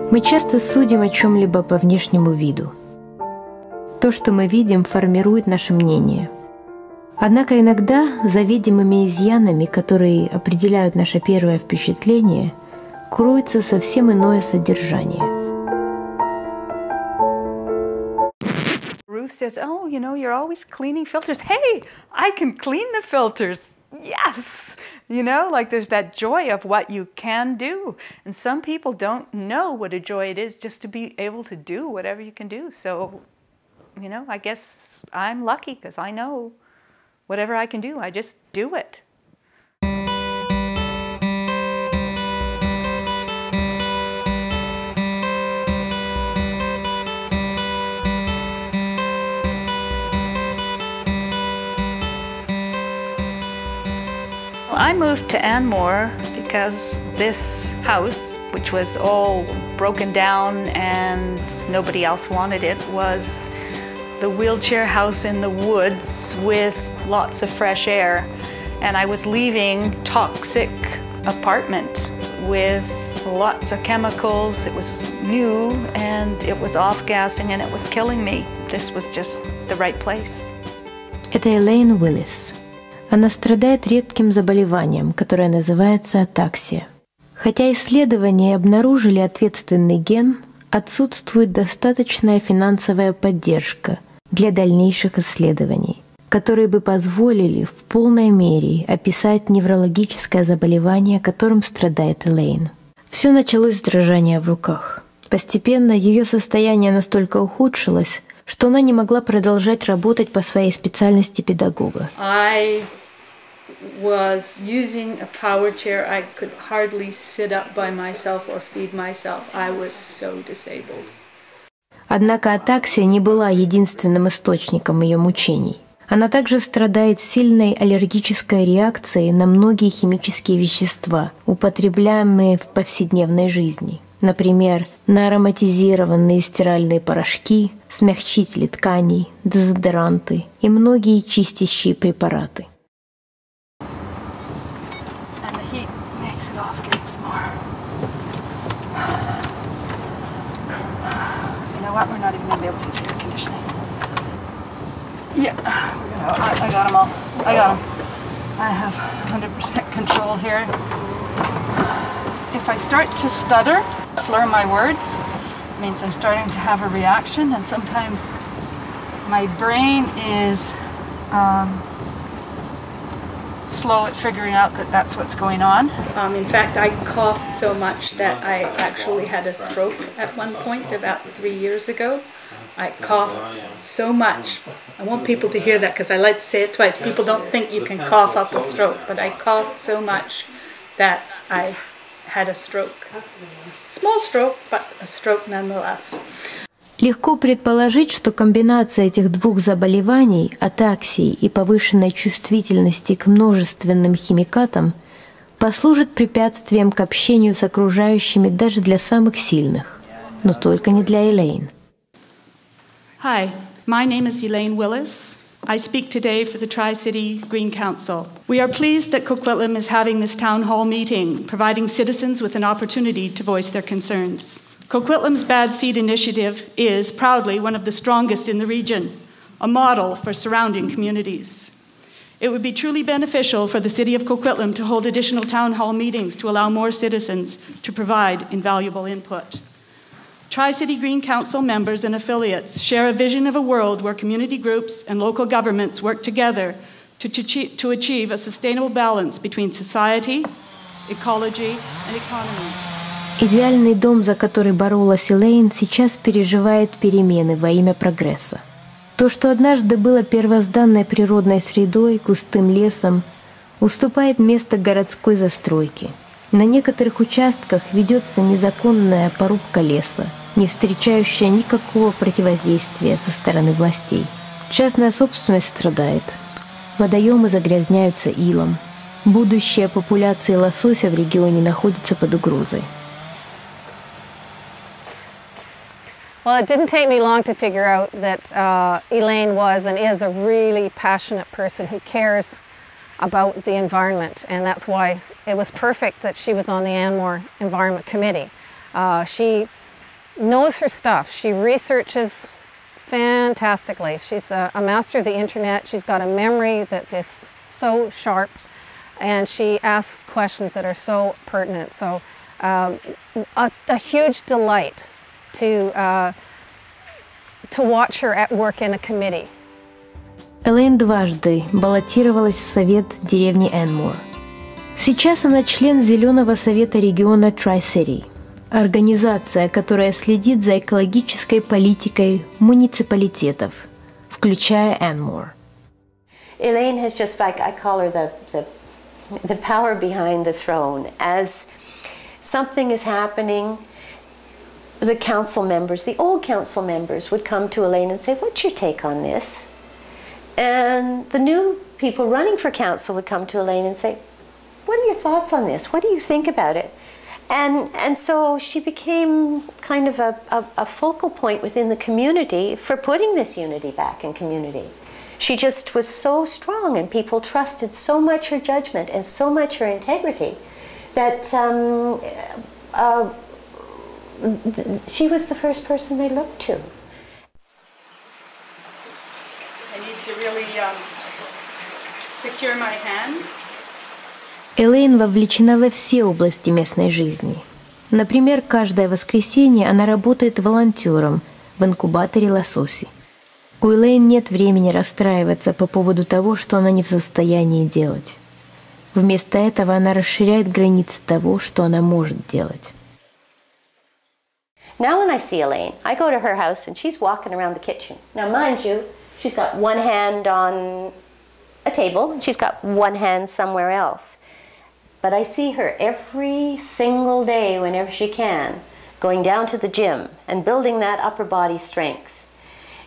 Мы часто судим о чем-либо по внешнему виду. То, что мы видим, формирует наше мнение. Однако иногда за видимыми изъянами, которые определяют наше первое впечатление, кроется совсем иное содержание. Ruth says, "Oh, you know, you're always cleaning filters. Hey, I can clean the filters. Yes!" You know, like there's that joy of what you can do. And some people don't know what a joy it is just to be able to do whatever you can do. So, you know, I guess I'm lucky because I know whatever I can do, I just do it. I moved to Anmore because this house, which was all broken down and nobody else wanted it, was the wheelchair house in the woods with lots of fresh air. And I was leaving toxic apartment with lots of chemicals. It was new and it was off-gassing and it was killing me. This was just the right place. Это Elaine Willis. Она страдает редким заболеванием, которое называется Ataxia. Хотя исследования обнаружили ответственный ген, отсутствует достаточная финансовая поддержка для дальнейших исследований, которые бы позволили в полной мере описать неврологическое заболевание, которым страдает Элейн. Все началось с дрожания в руках. Постепенно ее состояние настолько ухудшилось, что она не могла продолжать работать по своей специальности педагога. I was using a power chair. I could hardly sit up by myself or feed myself. I was so disabled. Однако атаксия не была единственным источником ее мучений. Она также страдает сильной аллергической реакцией на многие химические вещества, употребляемые в повседневной жизни. Например, на ароматизированные стиральные порошки, смягчители тканей, дезодоранты и многие чистящие препараты. We're not even going to be able to use air conditioning. Yeah, I got them all. I got them. I have 100% control here. If I start to stutter, slur my words, it means I'm starting to have a reaction, and sometimes my brain is slow at figuring out that that's what's going on. In fact, I coughed so much that I actually had a stroke at one point about 3 years ago. I coughed so much. I want people to hear that because I like to say it twice. People don't think you can cough up a stroke, but I coughed so much that I had a stroke. Small stroke, but a stroke nonetheless. Легко предположить, что комбинация этих двух заболеваний, атаксии и повышенной чувствительности к множественным химикатам, послужит препятствием к общению с окружающими даже для самых сильных, но только не для Элейн. Hi, my name is Elaine Willis. I speak today for the Tri-City Green Council. We are pleased that Coquitlam is having this town hall meeting, providing citizens with an opportunity to voice their concerns. Coquitlam's Bad Seed Initiative is proudly one of the strongest in the region, a model for surrounding communities. It would be truly beneficial for the City of Coquitlam to hold additional town hall meetings to allow more citizens to provide invaluable input. Tri-City Green Council members and affiliates share a vision of a world where community groups and local governments work together to achieve a sustainable balance between society, ecology, and economy. Идеальный дом, за который боролась Элейн, сейчас переживает перемены во имя прогресса. То, что однажды было первозданной природной средой, густым лесом, уступает место городской застройке. На некоторых участках ведется незаконная порубка леса, не встречающая никакого противодействия со стороны властей. Частная собственность страдает. Водоемы загрязняются илом. Будущее популяции лосося в регионе находится под угрозой. Well, it didn't take me long to figure out that Elaine was and is a really passionate person who cares about the environment, and that's why it was perfect that she was on the Anmore Environment Committee. She knows her stuff. She researches fantastically. She's a master of the internet. She's got a memory that is so sharp, and she asks questions that are so pertinent. So a huge delight to watch her at work in a committee. Элейн дважды баллотировалась в совет деревни Энмор. Сейчас она член Зеленого совета региона Tri-City, организация, которая следит за экологической политикой муниципалитетов, включая Энмор. Elaine has just, like, I call her the power behind the throne. As something is happening, the council members, the old council members, would come to Elaine and say, "What's your take on this?" And the new people running for council would come to Elaine and say, "What are your thoughts on this? What do you think about it?" And so she became kind of a focal point within the community for putting this unity back in community. She just was so strong, and people trusted so much her judgment and so much her integrity that she was the first person they looked to. I need to really secure my hands. Элейн вовлечена во все области местной жизни. Например, каждое воскресенье она работает волонтером в инкубаторе лососи. У Элейн нет времени расстраиваться по поводу того, что она не в состоянии делать. Вместо этого она расширяет границы того, что она может делать. Now when I see Elaine, I go to her house and she's walking around the kitchen. Now mind you, she's got one hand on a table and she's got one hand somewhere else. But I see her every single day whenever she can, going down to the gym and building that upper body strength.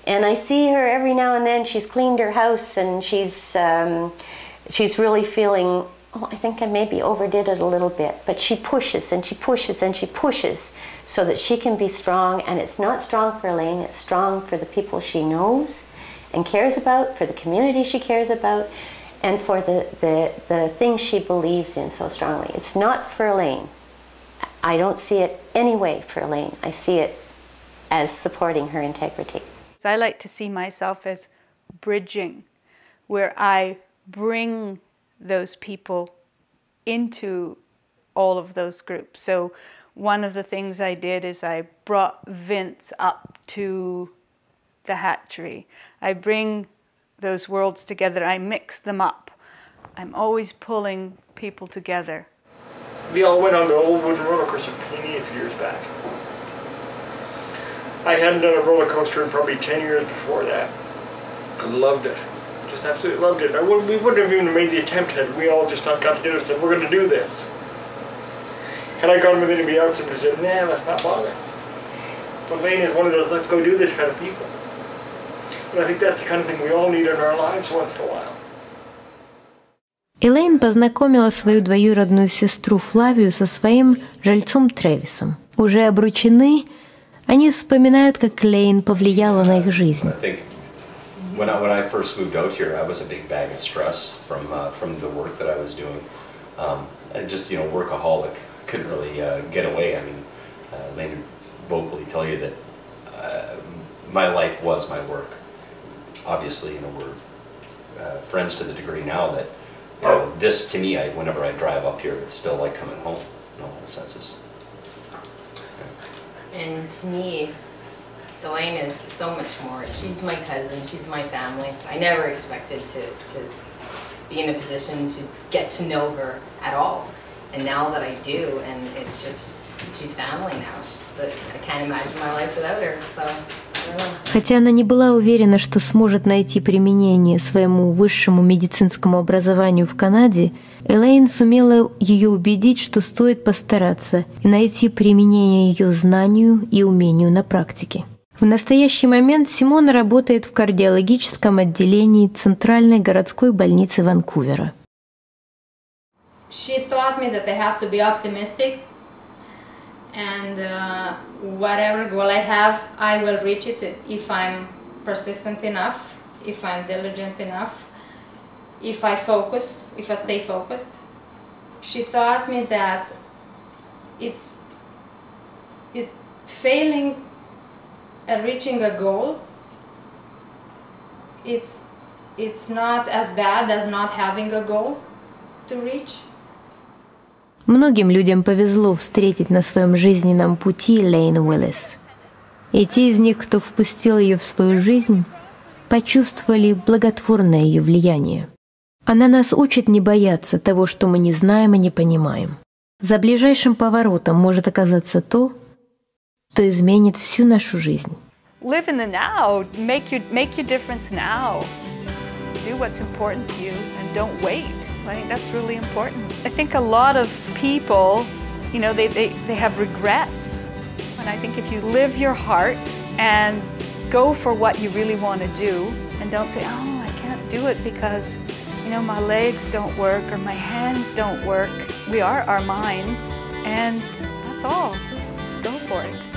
And I see her every now and then, she's cleaned her house and she's really feeling, oh, I think I maybe overdid it a little bit. But she pushes and she pushes and she pushes so that she can be strong. And it's not strong for Elaine, it's strong for the people she knows and cares about, for the community she cares about, and for the things she believes in so strongly. It's not for Elaine. I don't see it any way for Elaine. I see it as supporting her integrity. I like to see myself as bridging, where I bring those people into all of those groups. So one of the things I did is I brought Vince up to the hatchery. I bring those worlds together, I mix them up. I'm always pulling people together. We all went on the old wooden roller coaster a few years back. I hadn't done a roller coaster in probably 10 years before that. I loved it. Just absolutely loved it. We wouldn't have even made the attempt had we all just not got together and said, we're going to do this. Had I gone with anybody else and said, nah, let's not bother. But Elaine is one of those let's go do this kind of people. And I think that's the kind of thing we all need in our lives once in a while. Элейн познакомила свою двоюродную сестру Флавию со своим жильцом Тревисом. Уже обручены, они вспоминают, как Элейн повлияла на их жизнь. When I first moved out here, I was a big bag of stress from the work that I was doing. And just, workaholic, couldn't really get away. I mean, Elaine would vocally tell you that my life was my work. Obviously, we're friends to the degree now that this, to me, whenever I drive up here, it's still like coming home in all senses. And to me, Elaine is so much more. She's my cousin, she's my family. I never expected to be in a position to get to know her at all. And now that I do, and it's just, she's family now. I can't imagine my life without her, so I don't know. Хотя она не была уверена, что сможет найти применение своему высшему медицинскому образованию в Канаде, Элейн сумела ее убедить, что стоит постараться и найти применение ее знанию и умению на практике. В настоящий момент Симона работает в кардиологическом отделении Центральной городской больницы Ванкувера. She taught me that I have to be optimistic, and whatever goal I have, I will reach it if I'm persistent enough, if I'm diligent enough, if I stay focused. She taught me that failing at reaching a goal, it's not as bad as not having a goal to reach. Многим людям повезло встретить на своем жизненном пути Элейн Уиллис. И те из них, кто впустил ее в свою жизнь, почувствовали благотворное ее влияние. Она нас учит не бояться того, что мы не знаем и не понимаем. За ближайшим поворотом может оказаться то, что изменит всю нашу жизнь. Live in the now. Make your difference now. Do what's important to you and don't wait. I think that's really important. I think a lot of people, you know, they have regrets. And I think if you live your heart and go for what you really want to do and don't say, oh, I can't do it because, you know, my legs don't work or my hands don't work. We are our minds, and that's all. Just go for it.